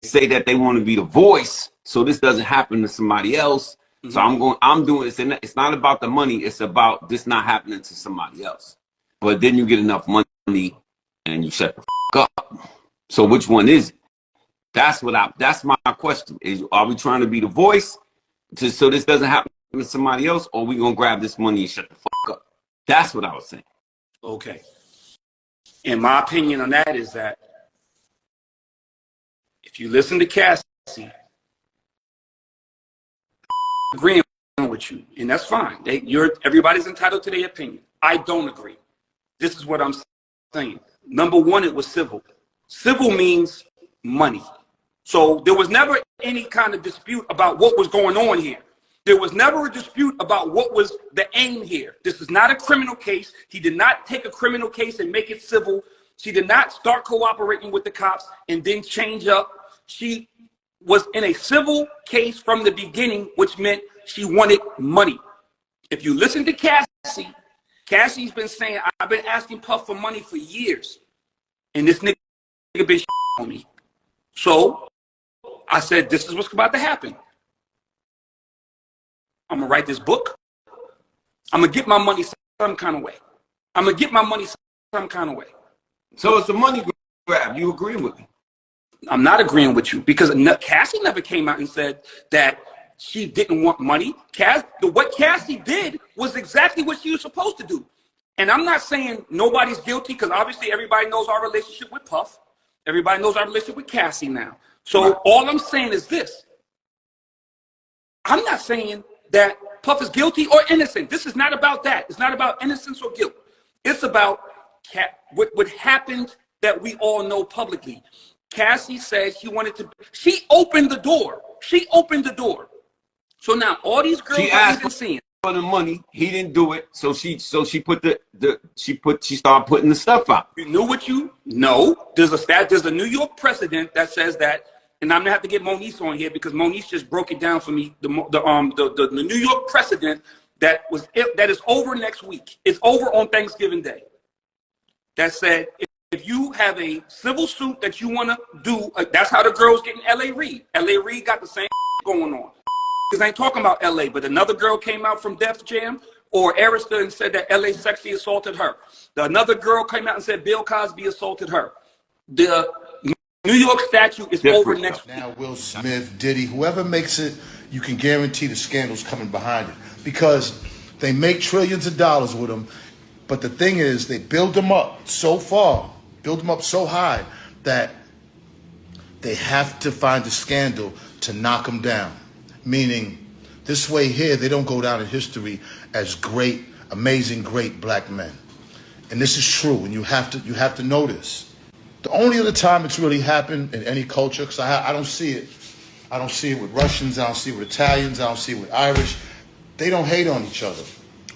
say that they want to be the voice, so this doesn't happen to somebody else. So I'm doing this, and it's not about the money. It's about this not happening to somebody else. But then you get enough money, and you shut the fuck up. So which one is it? That's my question. Are we trying to be the voice, so this doesn't happen to somebody else, or are we gonna grab this money and shut the fuck up? That's what I was saying. Okay. And my opinion on that is that if you listen to Cassie, agreeing with you, and that's fine. Everybody's entitled to their opinion. I don't agree. This is what I'm saying. Number one, it was civil. Civil means money. So there was never any kind of dispute about what was going on here. There was never a dispute about what was the aim here. This is not a criminal case. He did not take a criminal case and make it civil. She did not start cooperating with the cops and then change up. She was in a civil case from the beginning, which meant she wanted money. If you listen to Cassie, Cassie's been saying, I've been asking Puff for money for years. And this nigga been on me. So I said, this is what's about to happen. I'm going to write this book. I'm going to get my money some kind of way. I'm going to get my money some kind of way. So it's a money grab. You agree with me? I'm not agreeing with you because Cassie never came out and said that she didn't want money. What Cassie did was exactly what she was supposed to do. And I'm not saying nobody's guilty because obviously everybody knows our relationship with Puff. Everybody knows our relationship with Cassie now. So all I'm saying is this. I'm not saying that Puff is guilty or innocent. This is not about that. It's not about innocence or guilt. It's about what happened that we all know publicly. Cassie said she opened the door. She opened the door. So now all these girls that we've been seeing for the money, he didn't do it. So she started putting the stuff out. You knew what you know. There's a New York precedent that says that, and I'm gonna have to get Moniece on here because Moniece just broke it down for me. The New York precedent that is over next week. It's over on Thanksgiving Day. That said, if you have a civil suit that you want to do, that's how the girls get in L.A. Reid. L.A. Reid got the same going on. Because I ain't talking about L.A., but another girl came out from Def Jam or Arista and said that L.A. Sexy assaulted her. Another girl came out and said Bill Cosby assaulted her. The New York statute is over next week. Now Will Smith, Diddy, whoever makes it, you can guarantee the scandal's coming behind it. Because they make trillions of dollars with them. But the thing is, they build them up so far, build them up so high that they have to find a scandal to knock them down. Meaning, this way here, they don't go down in history as great, amazing, great black men. And this is true, and you have to know this. The only other time it's really happened in any culture, because I don't see it. I don't see it with Russians. I don't see it with Italians. I don't see it with Irish. They don't hate on each other.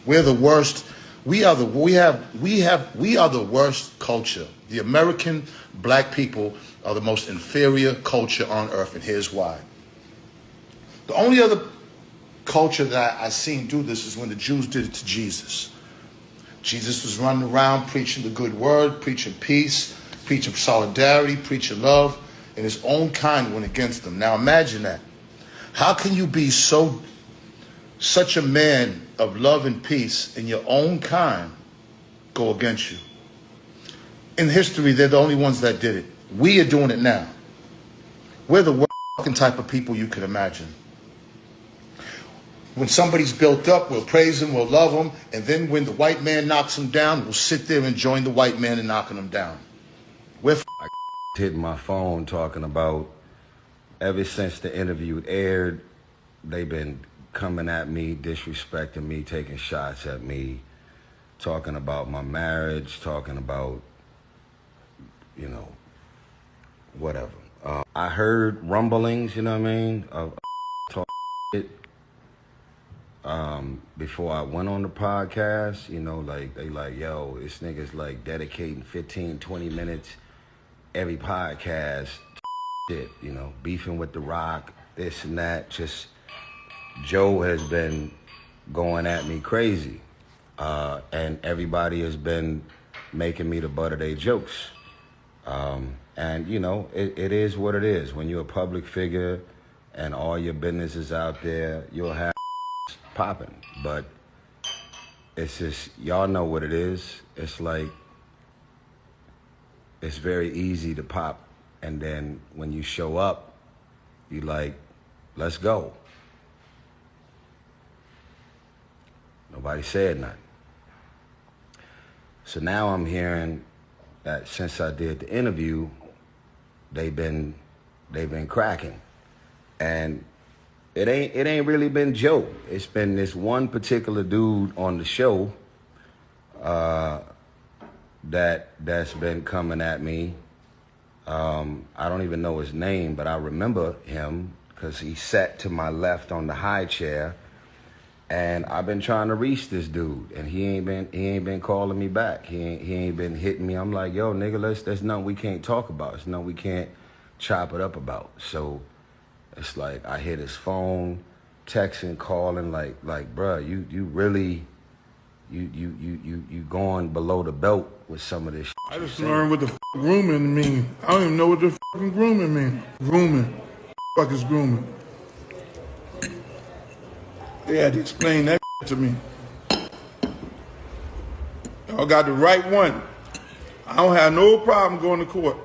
We're the worst. We are the worst culture. The American black people are the most inferior culture on earth, and here's why. The only other culture that I seen do this is when the Jews did it to Jesus. Jesus was running around preaching the good word, preaching peace, preaching solidarity, preaching love, and his own kind went against them. Now imagine that. How can you be such a man of love and peace and your own kind go against you? In history, they're the only ones that did it. We are doing it now. We're the worst type of people you can imagine. When somebody's built up, we'll praise them, we'll love them, and then when the white man knocks them down, we'll sit there and join the white man in knocking them down. We're hitting my phone talking about ever since the interview aired, they've been coming at me, disrespecting me, taking shots at me, talking about my marriage, talking about, you know, whatever. I heard rumblings, you know what I mean, of talk shit before I went on the podcast, you know, like, they like, yo, this nigga's like dedicating 15, 20 minutes every podcast, shit, you know, beefing with The Rock, this and that. Just, Joe has been going at me crazy, and everybody has been making me the butt of their jokes. And, you know, it is what it is. When you're a public figure and all your business is out there, you'll have popping. But it's just, y'all know what it is. It's like, it's very easy to pop. And then when you show up, you like, let's go. Nobody said nothing. So now I'm hearing that since I did the interview, they've been cracking. And it ain't really been Joe. It's been this one particular dude on the show that's been coming at me. I don't even know his name, but I remember him because he sat to my left on the high chair. And I've been trying to reach this dude, and he ain't been calling me back. He ain't been hitting me. I'm like, yo, nigga, there's nothing we can't talk about. There's nothing we can't chop it up about. So it's like I hit his phone, texting, calling, like, bruh, you really, you going below the belt with some of this shit. I just learned what the grooming mean. I don't even know what the fucking grooming mean. Grooming. Fuck is grooming? They had to explain that to me. Y'all got the right one. I don't have no problem going to court.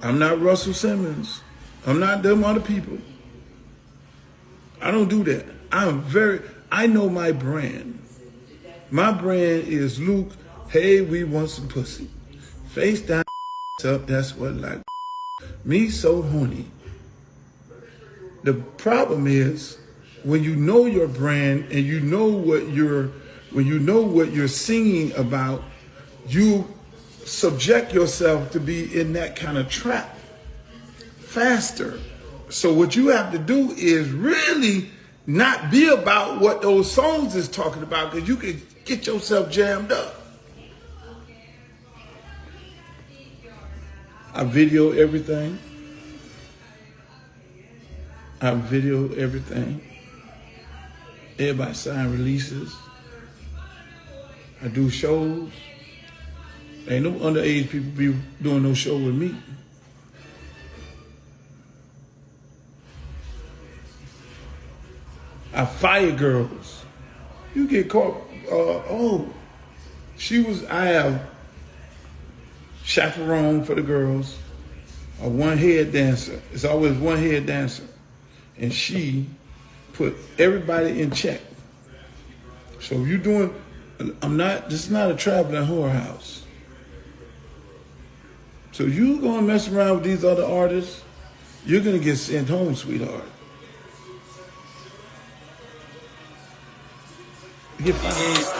I'm not Russell Simmons. I'm not them other people. I don't do that. I know my brand. My brand is Luke, hey, we want some pussy. Face down, up, that's what like. Me so horny. The problem is, when you know your brand and you know what you're singing about, you subject yourself to be in that kind of trap faster. So what you have to do is really not be about what those songs is talking about, because you can get yourself jammed up. I video everything. Everybody sign releases. I do shows. Ain't no underage people be doing no show with me. I fire girls. You get caught, I have chaperone for the girls, a one head dancer. It's always one head dancer. And she put everybody in check. So if you're doing, this is not a traveling whorehouse. So you gonna mess around with these other artists, you're gonna get sent home, sweetheart.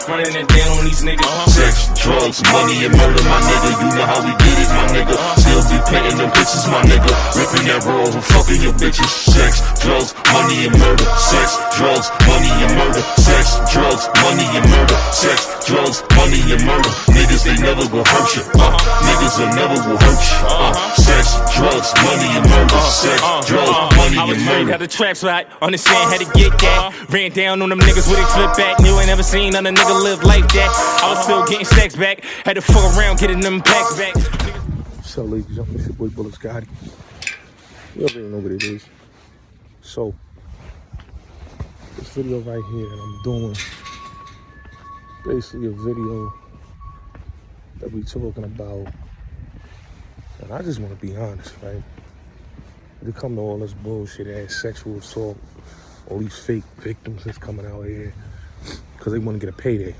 Running it down on these niggas. Sex, drugs, money, and murder, my nigga. You know how we did it, my nigga. Still be painting them bitches, my nigga. Ripping that roll and fucking your bitches. Sex, drugs, money, and murder. Sex, drugs, money, and murder. Sex, drugs, money, and murder. Sex, drugs, money, and murder. Niggas, they never gon' hurt you. Niggas will never will hurt you. Sex, drugs, money, and murder. Sex, drugs, money, and murder. Got the trap spot, understand how to get that. Ran down on them niggas with a flip back. Knew I never seen another nigga live like that. I was still getting stacks back. Had to fuck around getting them packs back. What's up, ladies and gentlemen? It's your boy Bulletz Gotti. You already know what it is. So, this video right here that I'm doing, basically a video that we talking about, and I just want to be honest, right? When it come to all this bullshit ass sexual assault, all these fake victims that's coming out here because they want to get a payday.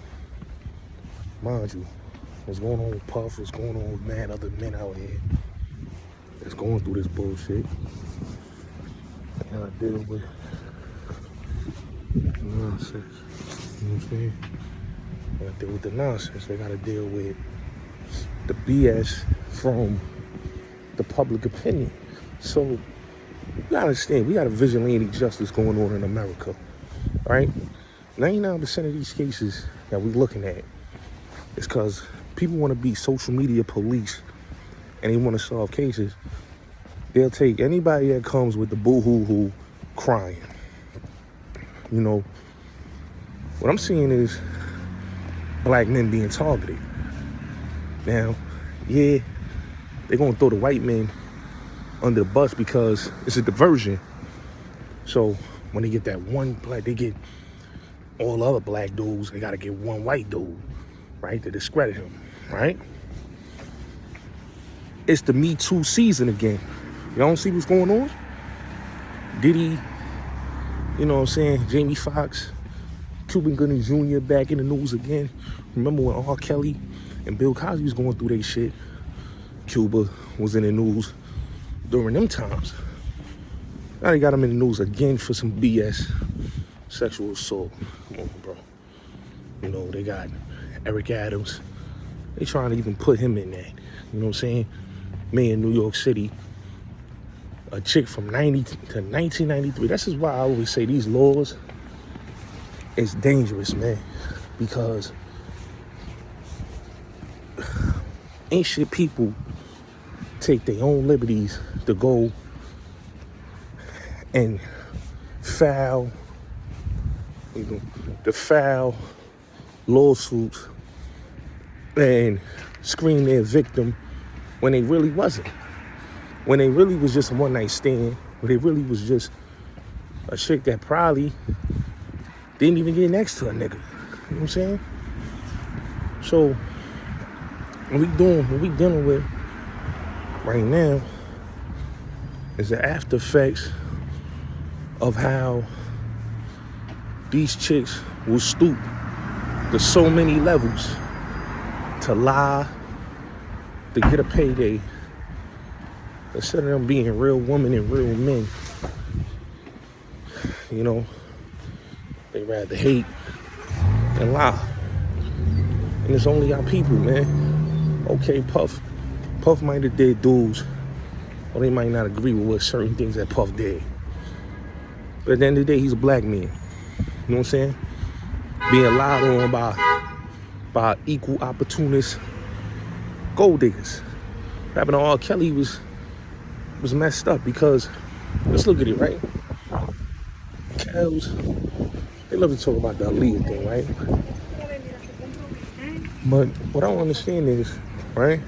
Mind you, what's going on with Puff, what's going on with other men out here that's going through this bullshit. I gotta deal with nonsense. You know what I'm saying? I gotta deal with the nonsense. I gotta deal with the BS from the public opinion. So you gotta understand, we got a vigilante justice going on in America, right? 99% of these cases that we're looking at is because people want to be social media police and they want to solve cases. They'll take anybody that comes with the boo-hoo-hoo crying. You know, what I'm seeing is black men being targeted. Now, yeah, they're gonna throw the white men under the bus because it's a diversion. So when they get that one black, they get all the other black dudes, they gotta get one white dude, right, to discredit him, right? It's the Me Too season again. Y'all don't see what's going on? Diddy, you know what I'm saying, Jamie Foxx, Cuban Gooding Jr. back in the news again. Remember when R. Kelly and Bill Cosby was going through their shit? Cuba was in the news during them times. Now they got him in the news again for some BS sexual assault. Come on, bro. You know, they got Eric Adams. They trying to even put him in that. You know what I'm saying? Me in New York City, a chick from 90 to 1993. This is why I always say these laws is dangerous, man. Because ancient people take their own liberties to go and file lawsuits and screen their victim when they really wasn't. When they really was just a one-night stand, when they really was just a chick that probably didn't even get next to a nigga. You know what I'm saying? So what we dealing with right now is the after effects of how these chicks will stoop to so many levels to lie, to get a payday, instead of them being real women and real men. You know, they rather hate than lie. And it's only our people, man. Okay, Puff might have did dudes, or they might not agree with what certain things that Puff did. But at the end of the day, he's a black man. You know what I'm saying? Being lied on by equal opportunists, gold diggers. Rapping on R. Kelly was messed up because, let's look at it, right? Cows, they love to talk about the Aaliyah thing, right? But what I don't understand is, right?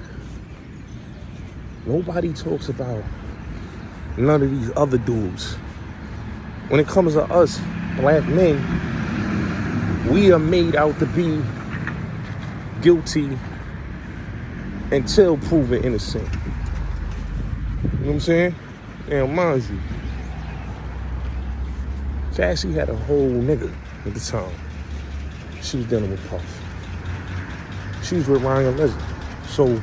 Nobody talks about none of these other dudes. When it comes to us, black men, we are made out to be guilty until proven innocent. You know what I'm saying? And mind you, Cassie had a whole nigga at the time. She was dealing with Puff. She was with Ryan Leslie. So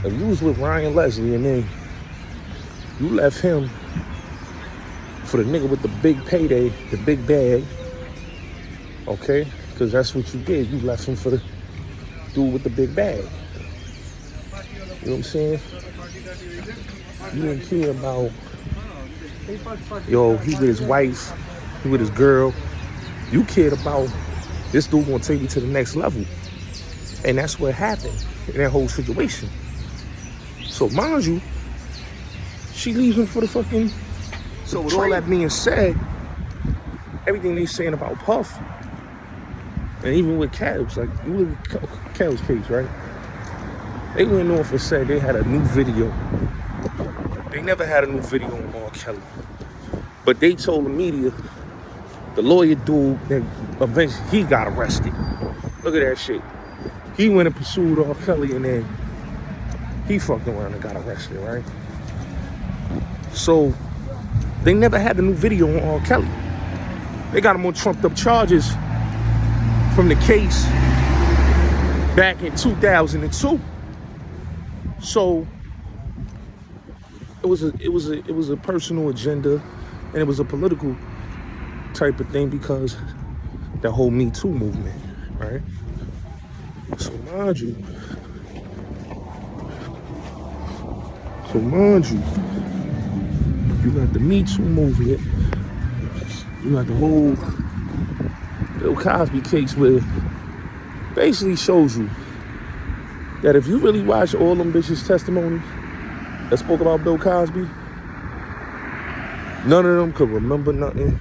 if you was with Ryan Leslie and then you left him for the nigga with the big payday, the big bag, okay? Because that's what you did. You left him for the dude with the big bag. You know what I'm saying? You didn't care about, yo, he with his wife, he with his girl. You cared about this dude gonna take you to the next level. And that's what happened in that whole situation. So mind you, she leaves him for the fucking, so with all that being said, everything they saying about Puff, and even with Cavs, like, you look at Cavs case, right? They went off and said they had a new video. They never had a new video on R. Kelly. But they told the media, the lawyer dude, that eventually he got arrested. Look at that shit. He went and pursued R. Kelly and then he fucked around and got arrested, right? So they never had the new video on R. Kelly. They got him on trumped up charges from the case back in 2002. So it was a personal agenda, and it was a political type of thing because that whole Me Too movement, right? So mind you, you got the Me Too movement, you got the whole Bill Cosby case where basically shows you that if you really watch all them bitches' testimonies that spoke about Bill Cosby, none of them could remember nothing.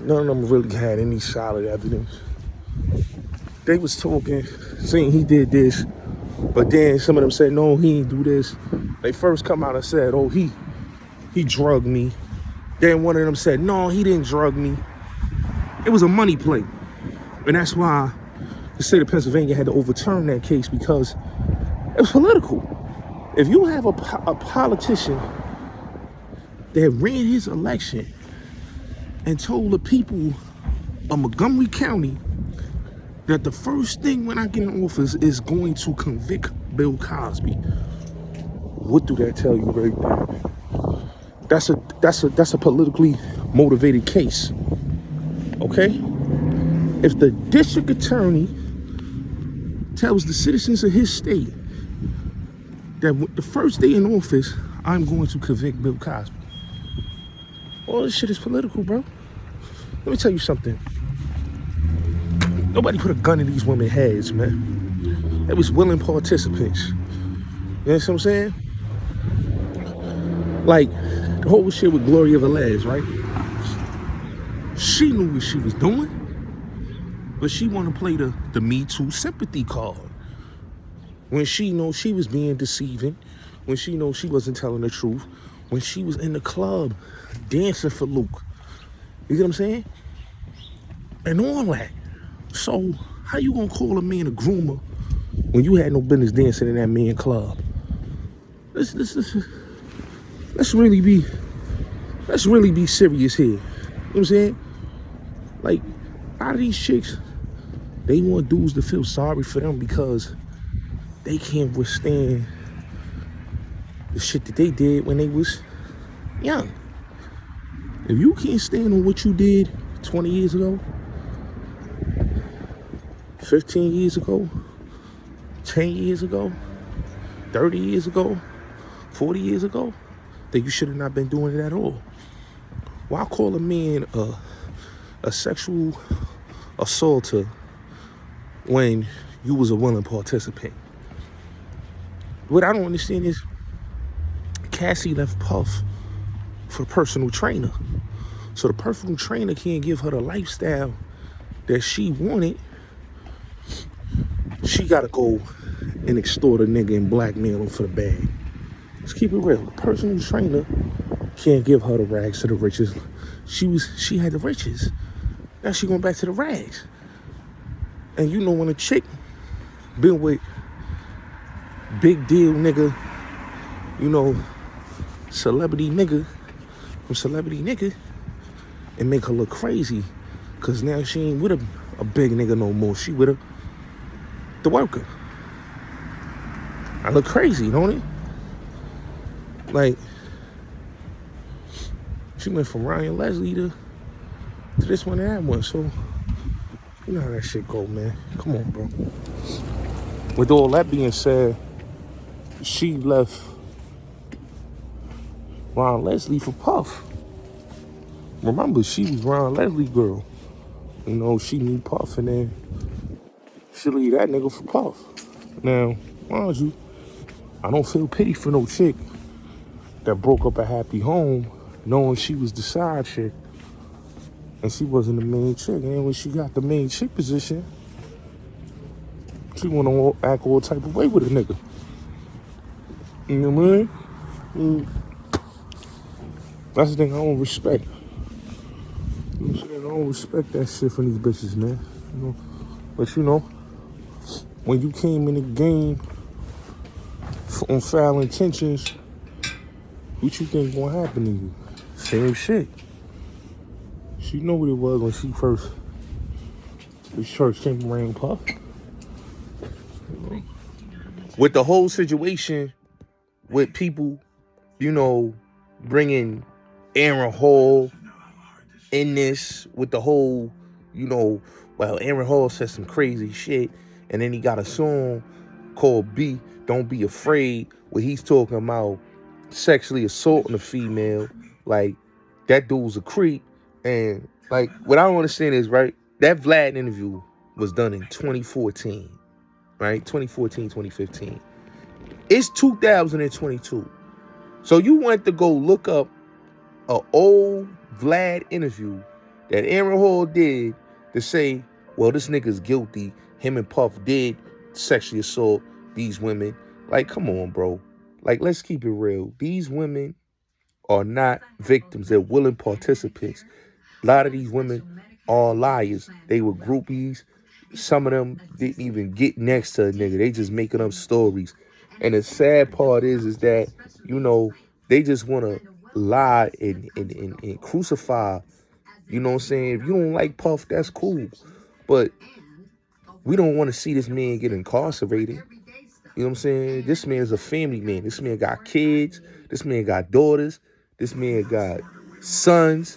None of them really had any solid evidence. They was talking, saying he did this, But then some of them said, no, he didn't do this. They first come out and said, oh, he drugged me. Then one of them said, no, he didn't drug me. It was a money play. And that's why the state of Pennsylvania had to overturn that case, because it was political. If you have a politician that ran his election and told the people of Montgomery County that the first thing when I get in office is going to convict Bill Cosby, what do that tell you right there? That's a politically motivated case. Okay? If the district attorney tells the citizens of his state that the first day in office, I'm going to convict Bill Cosby. All this shit is political, bro. Let me tell you something. Nobody put a gun in these women's heads, man. It was willing participants. You know what I'm saying? Like, the whole shit with Gloria Velez, right? She knew what she was doing, but she wanted to play the Me Too sympathy card. When she knows she was being deceiving, when she knows she wasn't telling the truth, when she was in the club dancing for Luke. You get what I'm saying? And all that. So, how you gonna call a man a groomer when you had no business dancing in that man club? Let's really be serious here. You know what I'm saying? Like, a lot of these chicks, they want dudes to feel sorry for them because they can't withstand the shit that they did when they was young. If you can't stand on what you did 20 years ago, 15 years ago, 10 years ago, 30 years ago, 40 years ago, then you should have not been doing it at all. Why call a man a sexual assaulter when you was a willing participant? What I don't understand is Cassie left Puff for a personal trainer. So the personal trainer can't give her the lifestyle that she wanted. She gotta go and extort a nigga and blackmail him for the bag. Let's keep it real. The personal trainer can't give her the rags to the riches. She had the riches. Now she going back to the rags. And you know when a chick been with big deal nigga, you know, celebrity nigga, from celebrity nigga, and make her look crazy, cause now she ain't with a big nigga no more. She with the worker. I look crazy, don't it? Like, she went from Ryan Leslie to this one and that one. So, you know how that shit go, man. Come on, bro. With all that being said, she left Ron Leslie for Puff. Remember, she was Ron Leslie girl. You know, she knew Puff, and then she leave that nigga for Puff. Now, mind you, I don't feel pity for no chick that broke up a happy home knowing she was the side chick and she wasn't the main chick. And then when she got the main chick position, she wanna act all type of way with a nigga. You know what I mean? That's the thing I don't respect. You know what I'm saying? I don't respect that shit from these bitches, man. You know? But you know, when you came in the game on foul intentions, what you think gonna happen to you? Same shit. She know what it was when she first came around Puff. With the whole situation with people, you know, bringing Aaron Hall in this, with the whole, you know, well, Aaron Hall said some crazy shit, and then he got a song called Don't Be Afraid, where he's talking about sexually assaulting a female. Like, that dude's a creep. And like, what I don't understand is, right, that Vlad interview was done in 2014, right? 2014, 2015. It's 2022. So you went to go look up an old Vlad interview that Aaron Hall did to say, well, this nigga's guilty. Him and Puff did sexually assault these women. Like, come on, bro. Like, let's keep it real. These women are not victims. They're willing participants. A lot of these women are liars. They were groupies. Some of them didn't even get next to a nigga. They just making up stories. And the sad part is that, you know, they just want to lie and crucify. You know what I'm saying? If you don't like Puff, that's cool. But we don't want to see this man get incarcerated. You know what I'm saying? This man is a family man. This man got kids. This man got daughters. This man got sons.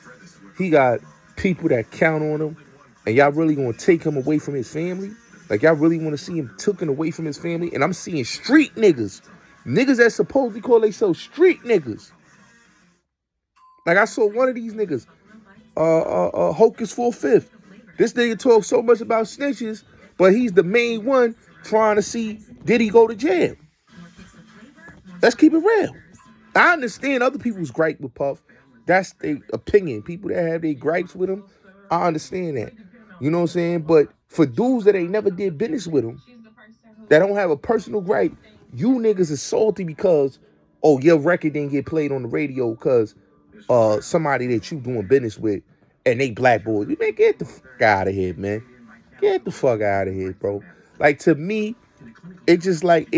He got people that count on him. And y'all really gonna take him away from his family? Like, y'all really want to see him taken away from his family? And I'm seeing street niggas. Niggas that supposedly call themselves street niggas. Like, I saw one of these niggas, Hocus for a Fifth. This nigga talks so much about snitches, but he's the main one trying to see Diddy go to jail. Let's keep it real. I understand other people's gripe with Puff. That's their opinion. People that have their gripes with him, I understand that. You know what I'm saying? But for dudes that ain't never did business with him, that don't have a personal gripe, you niggas is salty because, oh, your record didn't get played on the radio because somebody that you doing business with and they blackballed you. Man, get the fuck out of here, man. Get the fuck out of here, bro. Like, to me, it's just like,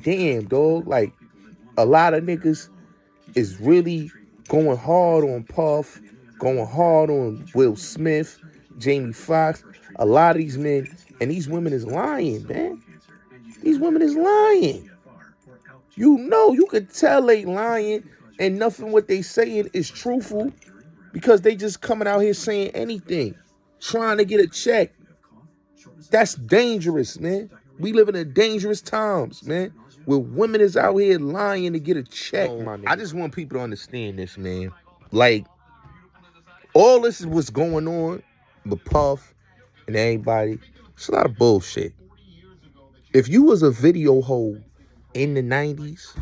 damn, dog. Like, a lot of niggas is really going hard on Puff, going hard on Will Smith, Jamie Foxx. A lot of these men and these women is lying, man. These women is lying. You know, you could tell they lying and nothing what they saying is truthful because they just coming out here saying anything, trying to get a check. That's dangerous, man. We live in dangerous times, man, where women is out here lying to get a check, my nigga. I just want people to understand this, man. Like, all this is what's going on with Puff and everybody. It's a lot of bullshit. If you was a video hoe in the 90s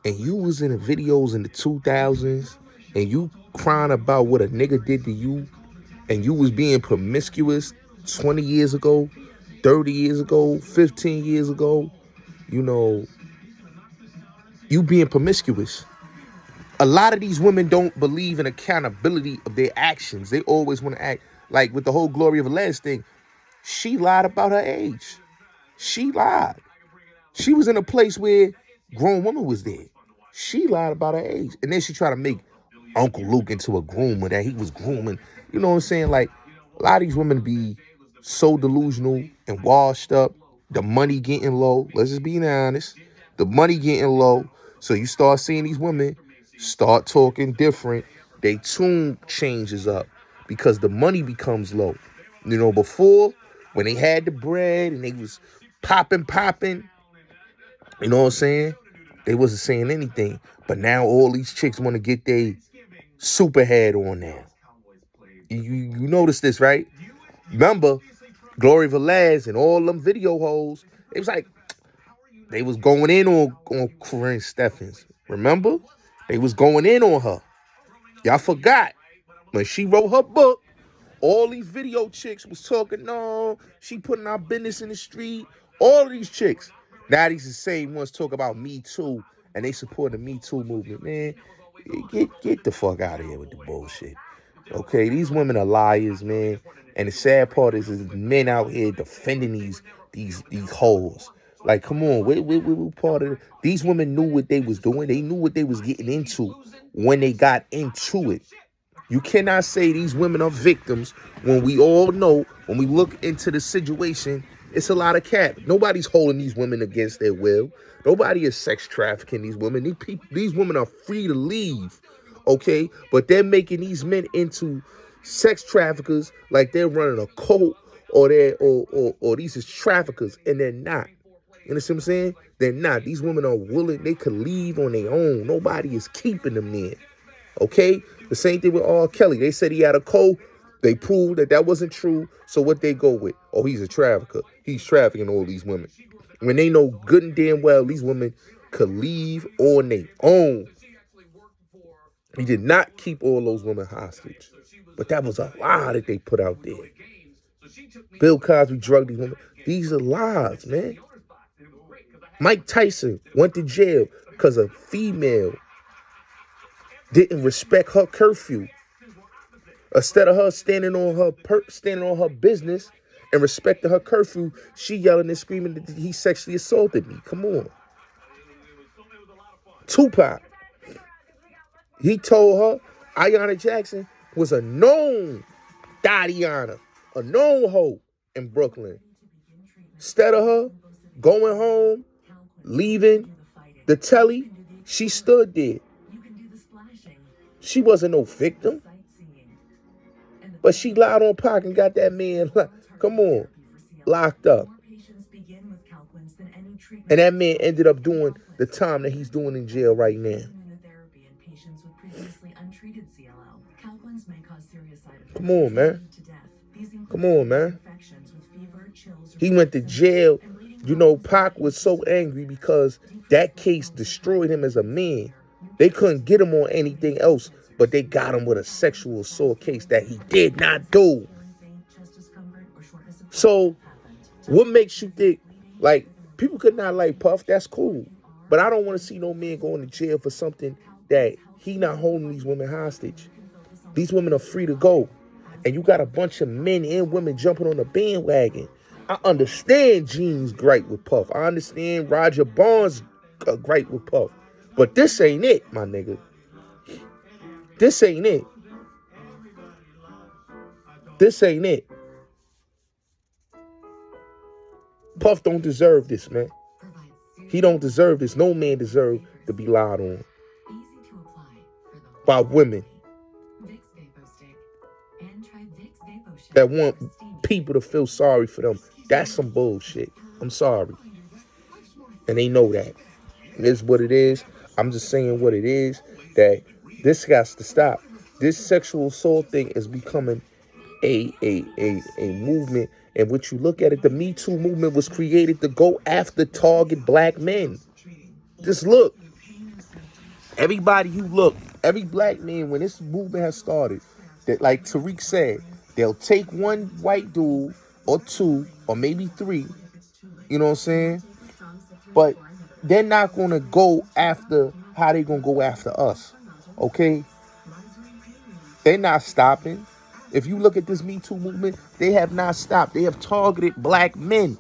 and you was in the videos in the 2000s and you crying about what a nigga did to you and you was being promiscuous 20 years ago, 30 years ago, 15 years ago, you know, you being promiscuous. A lot of these women don't believe in accountability of their actions. They always want to act like with the whole Glory of Velez thing. She lied about her age. She lied. She was in a place where grown woman was there. She lied about her age. And then she tried to make Uncle Luke into a groomer that he was grooming. You know what I'm saying? Like, a lot of these women be so delusional and washed up. The money getting low. Let's just be honest. The money getting low. So you start seeing these women start talking different. They tune changes up because the money becomes low. You know, before, when they had the bread and they was popping, you know what I'm saying? They wasn't saying anything. But now all these chicks want to get their super head on now. You notice this, right? Remember, Glory Velez and all them video hoes, it was like, they was going in on Corinne Steffens. Remember? They was going in on her. Y'all forgot. When she wrote her book, all these video chicks was talking, no, she putting our business in the street. All of these chicks. Now these the same ones talk about Me Too, and they support the Me Too movement. Man, get the fuck out of here with the bullshit. Okay, these women are liars, man. And the sad part is men out here defending these hoes. Like, come on, we part of it. These women knew what they was doing. They knew what they was getting into when they got into it. You cannot say these women are victims when we all know, when we look into the situation, it's a lot of cap. Nobody's holding these women against their will. Nobody is sex trafficking these women. These women are free to leave, okay? But they're making these men into sex traffickers like they're running a cult or these is traffickers, and they're not. You understand what I'm saying? They're not. These women are willing. They could leave on their own. Nobody is keeping them there. Okay? The same thing with R. Kelly. They said he had a cold. They proved that wasn't true. So what they go with? Oh, he's a trafficker. He's trafficking all these women. When they know good and damn well these women could leave on their own. He did not keep all those women hostage. But that was a lie that they put out there. Bill Cosby drugged these women. These are lies, man. Mike Tyson went to jail because a female didn't respect her curfew. Instead of her standing on her business and respecting her curfew, she yelling and screaming that he sexually assaulted me. Come on. Tupac, he told her Ayanna Jackson was a known Dadiana, a known hoe in Brooklyn. Instead of her going home, leaving the telly, she stood there. She wasn't no victim. But she lied on Pac and got that man, come on, locked up. And that man ended up doing the time that he's doing in jail right now. Come on, man. Come on, man. He went to jail. You know, Pac was so angry because that case destroyed him as a man. They couldn't get him on anything else, but they got him with a sexual assault case that he did not do. So, what makes you think, like, people could not like Puff, that's cool. But I don't want to see no man going to jail for something that he not holding these women hostage. These women are free to go. And you got a bunch of men and women jumping on the bandwagon. I understand Gene's gripe with Puff. I understand Roger Barnes' gripe with Puff. But this ain't it, my nigga. This ain't it. This ain't it. Puff don't deserve this, man. He don't deserve this. No man deserves to be lied on by women that want people to feel sorry for them. That's some bullshit. I'm sorry. And they know that. It is what it is. I'm just saying what it is, that this has to stop. This sexual assault thing is becoming a movement. And what you look at it, the Me Too movement was created to go after target black men. Just look. Everybody you look, every black man, when this movement has started, that, like Tariq said, they'll take one white dude or two or maybe three, you know what I'm saying? But they're not going to go after how they going to go after us, okay? They're not stopping. If you look at this Me Too movement, they have not stopped. They have targeted black men.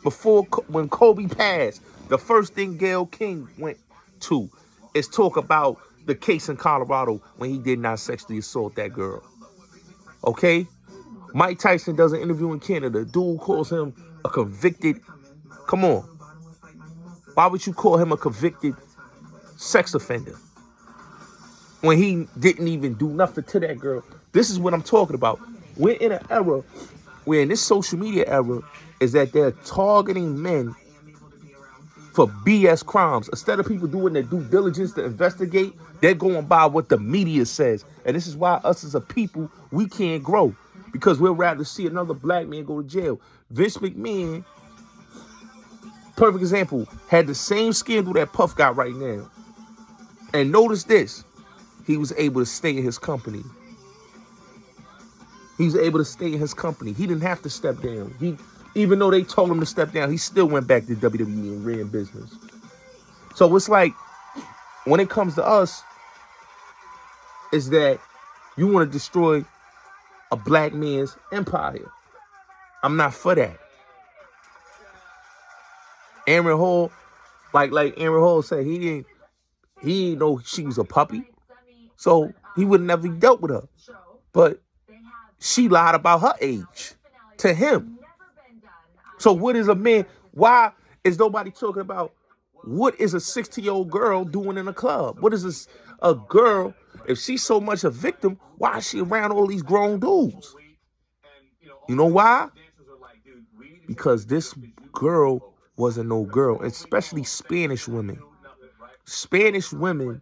Before, when Kobe passed, the first thing Gayle King went to is talk about the case in Colorado when he did not sexually assault that girl. Okay? Mike Tyson does an interview in Canada. Dude calls him a convicted, come on. Why would you call him a convicted sex offender when he didn't even do nothing to that girl? This is what I'm talking about. We're in an era where, in this social media era, is that they're targeting men for BS crimes. Instead of people doing their due diligence to investigate, they're going by what the media says. And this is why us as a people, we can't grow. Because we'd rather see another black man go to jail. Vince McMahon, perfect example, had the same scandal that Puff got right now. And notice this. He was able to stay in his company. He was able to stay in his company. He didn't have to step down. Even though they told him to step down, he still went back to WWE and ran business. So it's like, when it comes to us, is that you want to destroy a black man's empire. I'm not for that. Aaron Hall, like Aaron Hall said, he didn't know she was a puppy. So he would never dealt with her. But she lied about her age to him. So what is a man? Why is nobody talking about what is a 16-year-old girl doing in a club? What is a girl, if she's so much a victim, why is she around all these grown dudes? You know why? Because this girl wasn't no girl, especially Spanish women. Spanish women,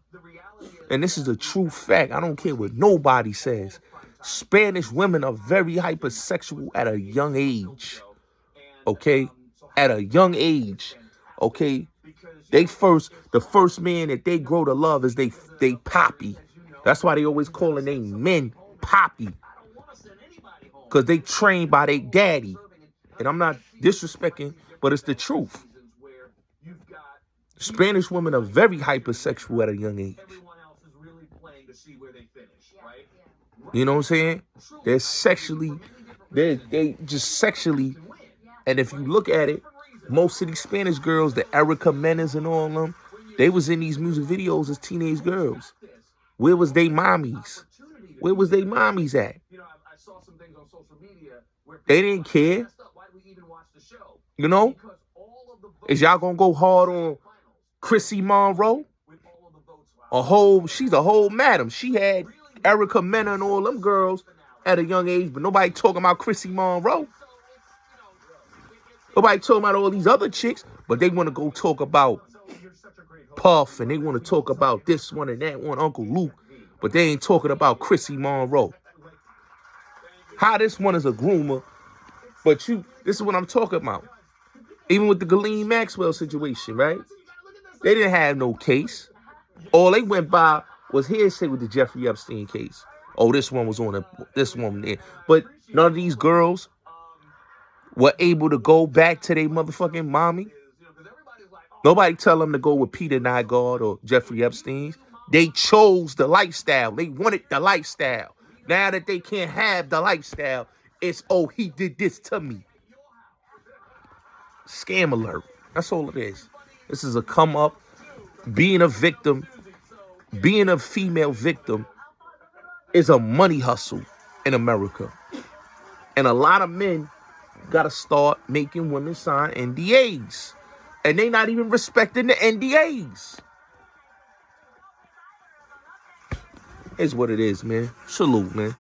and this is a true fact, I don't care what nobody says, Spanish women are very hypersexual at a young age. Okay? At a young age. Okay? The first man that they grow to love is they poppy. That's why they always calling they men poppy. Because they trained by their daddy. And I'm not disrespecting, but it's the truth. Spanish women are very hypersexual at a young age. You know what I'm saying? They're just sexually, and if you look at it, most of these Spanish girls, the Erica Menes and all of them, they was in these music videos as teenage girls. Where was they mommies? Where was they mommies at? They didn't care. You know? Is y'all gonna go hard on Chrissy Monroe? She's a whole madam. She had Erica Mena and all them girls at a young age, but nobody talking about Chrissy Monroe. Nobody talking about all these other chicks, but they want to go talk about Puff, and they want to talk about this one and that one, Uncle Luke, but they ain't talking about Chrissy Monroe. How this one is a groomer, but this is what I'm talking about. Even with the Ghislaine Maxwell situation, right? They didn't have no case. All they went by was hearsay with the Jeffrey Epstein case. Oh, this one was on this one there. But none of these girls were able to go back to their motherfucking mommy. Nobody tell them to go with Peter Nygaard or Jeffrey Epstein. They chose the lifestyle. They wanted the lifestyle. Now that they can't have the lifestyle, it's, oh, he did this to me. Scam alert. That's all it is. This is a come up. Being a victim, being a female victim is a money hustle in America. And a lot of men got to start making women sign NDAs. And they not even respecting the NDAs. It's what it is, man. Salute, man.